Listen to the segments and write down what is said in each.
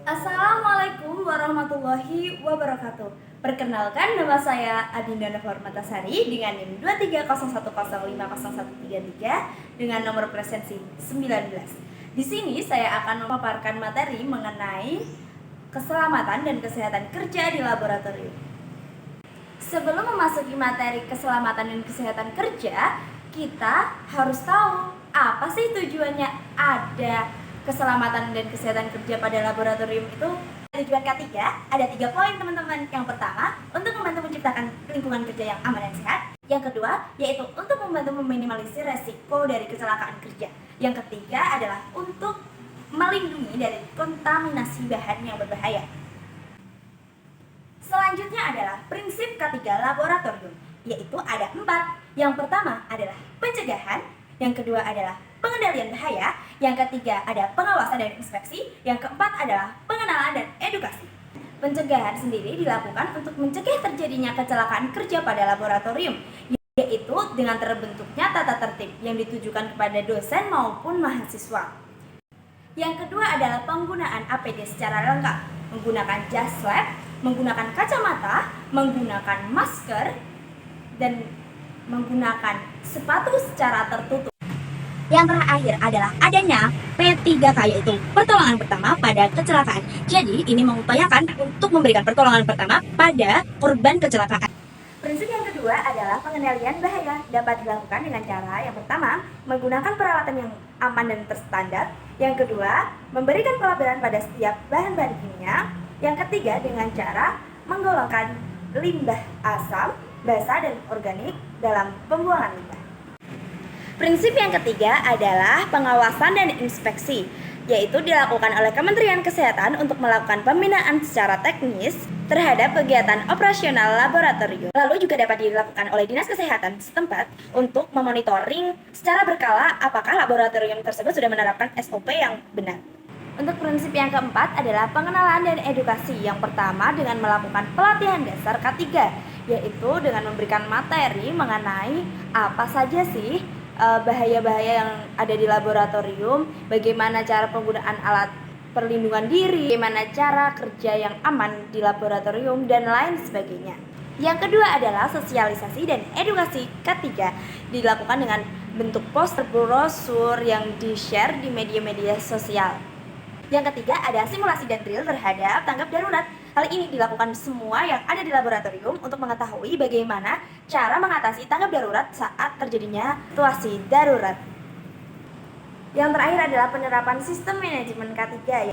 Assalamualaikum warahmatullahi wabarakatuh. Perkenalkan, nama saya Adinda Nurmatasari dengan NIM 230105013 dengan nomor presensi 19. Di sini saya akan memaparkan materi mengenai keselamatan dan kesehatan kerja di laboratorium. Sebelum memasuki materi keselamatan dan kesehatan kerja, kita harus tahu apa sih tujuannya ada keselamatan dan kesehatan kerja pada laboratorium itu. Tujuan ketiga ada 3 poin teman-teman. Yang pertama, untuk membantu menciptakan lingkungan kerja yang aman dan sehat. Yang kedua, yaitu untuk membantu meminimalisir resiko dari kecelakaan kerja. Yang ketiga adalah untuk melindungi dari kontaminasi bahan yang berbahaya. Selanjutnya adalah prinsip ketiga laboratorium, yaitu ada 4. Yang pertama adalah pencegahan, yang kedua adalah pengendalian bahaya, yang ketiga ada pengawasan dan inspeksi, yang keempat adalah pengenalan dan edukasi. Pencegahan sendiri dilakukan untuk mencegah terjadinya kecelakaan kerja pada laboratorium, yaitu dengan terbentuknya tata tertib yang ditujukan kepada dosen maupun mahasiswa. Yang kedua adalah penggunaan APD secara lengkap, menggunakan jas lab, menggunakan kacamata, menggunakan masker, dan menggunakan sepatu secara tertutup. Yang terakhir adalah adanya P3K, yaitu pertolongan pertama pada kecelakaan. Jadi ini mengupayakan untuk memberikan pertolongan pertama pada korban kecelakaan. Prinsip yang kedua adalah pengendalian bahaya, dapat dilakukan dengan cara yang pertama, menggunakan peralatan yang aman dan terstandar. Yang kedua, memberikan pelabelan pada setiap bahan-bahan kimia. Yang ketiga, dengan cara menggolongkan limbah asam, basa, dan organik dalam pembuangan limbah. Prinsip yang ketiga adalah pengawasan dan inspeksi, yaitu dilakukan oleh Kementerian Kesehatan untuk melakukan pembinaan secara teknis terhadap kegiatan operasional laboratorium. Lalu juga dapat dilakukan oleh Dinas Kesehatan setempat untuk memonitoring secara berkala apakah laboratorium tersebut sudah menerapkan SOP yang benar. Untuk prinsip yang keempat adalah pengenalan dan edukasi. Yang pertama dengan melakukan pelatihan dasar K3, yaitu dengan memberikan materi mengenai apa saja sih bahaya-bahaya yang ada di laboratorium, bagaimana cara penggunaan alat perlindungan diri, bagaimana cara kerja yang aman di laboratorium, dan lain sebagainya. Yang kedua adalah sosialisasi dan edukasi ketiga, dilakukan dengan bentuk poster, brosur yang di-share di media-media sosial. Yang ketiga ada simulasi dan drill terhadap tanggap darurat. Hal ini dilakukan semua yang ada di laboratorium untuk mengetahui bagaimana cara mengatasi tanggap darurat saat terjadinya situasi darurat. Yang terakhir adalah penerapan sistem manajemen K3.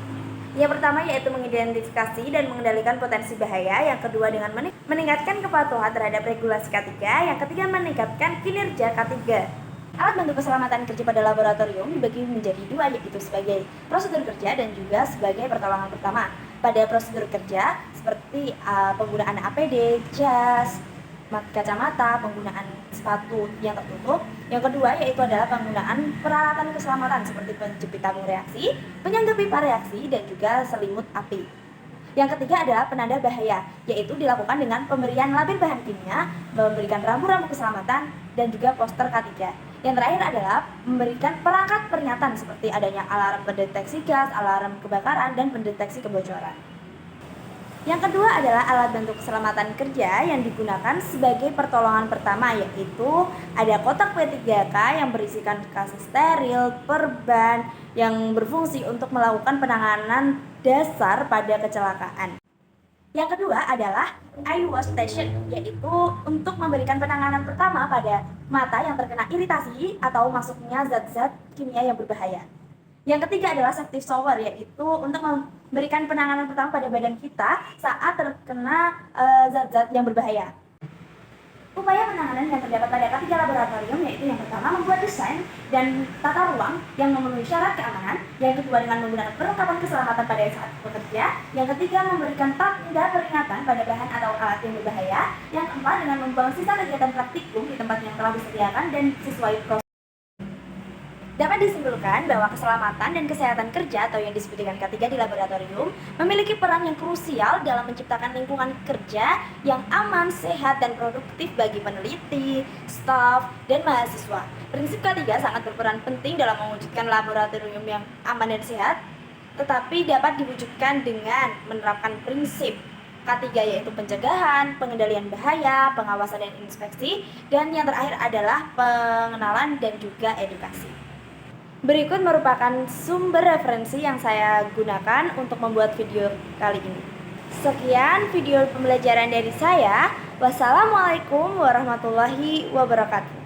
Yang pertama yaitu mengidentifikasi dan mengendalikan potensi bahaya. Yang kedua dengan meningkatkan kepatuhan terhadap regulasi K3. Yang ketiga meningkatkan kinerja K3. Alat bantu keselamatan kerja pada laboratorium dibagi menjadi 2, yaitu sebagai prosedur kerja dan juga sebagai pertolongan pertama. Pada prosedur kerja seperti penggunaan APD, jas, kacamata, penggunaan sepatu yang tertutup. Yang kedua yaitu adalah penggunaan peralatan keselamatan seperti penjepit tabung reaksi, penyangga pipa reaksi, dan juga selimut api. Yang ketiga adalah penanda bahaya, yaitu dilakukan dengan pemberian label bahan kimia, memberikan rambu-rambu keselamatan, dan juga poster K3. Yang terakhir adalah memberikan perangkat peringatan seperti adanya alarm pendeteksi gas, alarm kebakaran, dan pendeteksi kebocoran. Yang kedua adalah alat bantu keselamatan kerja yang digunakan sebagai pertolongan pertama, yaitu ada kotak P3K yang berisikan kasus steril, perban yang berfungsi untuk melakukan penanganan dasar pada kecelakaan. Yang kedua adalah eye wash station, yaitu untuk memberikan penanganan pertama pada mata yang terkena iritasi atau masuknya zat-zat kimia yang berbahaya. Yang ketiga adalah safety shower, yaitu untuk memberikan penanganan pertama pada badan kita saat terkena zat-zat yang berbahaya. Upaya penanganan yang terdapat pada K3 laboratorium yaitu yang pertama membuat desain dan tata ruang yang memenuhi syarat keamanan, yang kedua dengan menggunakan perlengkapan keselamatan pada saat bekerja, yang ketiga memberikan tanda peringatan pada bahan atau alat yang berbahaya, yang keempat dengan membuang sisa kegiatan praktikum di tempat yang telah disediakan dan sesuai proses. Dapat disimpulkan bahwa keselamatan dan kesehatan kerja atau yang disebut dengan K3 di laboratorium memiliki peran yang krusial dalam menciptakan lingkungan kerja yang aman, sehat, dan produktif bagi peneliti, staf, dan mahasiswa. Prinsip K3 sangat berperan penting dalam mewujudkan laboratorium yang aman dan sehat tetapi dapat diwujudkan dengan menerapkan prinsip K3 yaitu pencegahan, pengendalian bahaya, pengawasan dan inspeksi, dan yang terakhir adalah pengenalan dan juga edukasi. Berikut merupakan sumber referensi yang saya gunakan untuk membuat video kali ini. Sekian video pembelajaran dari saya. Wassalamualaikum warahmatullahi wabarakatuh.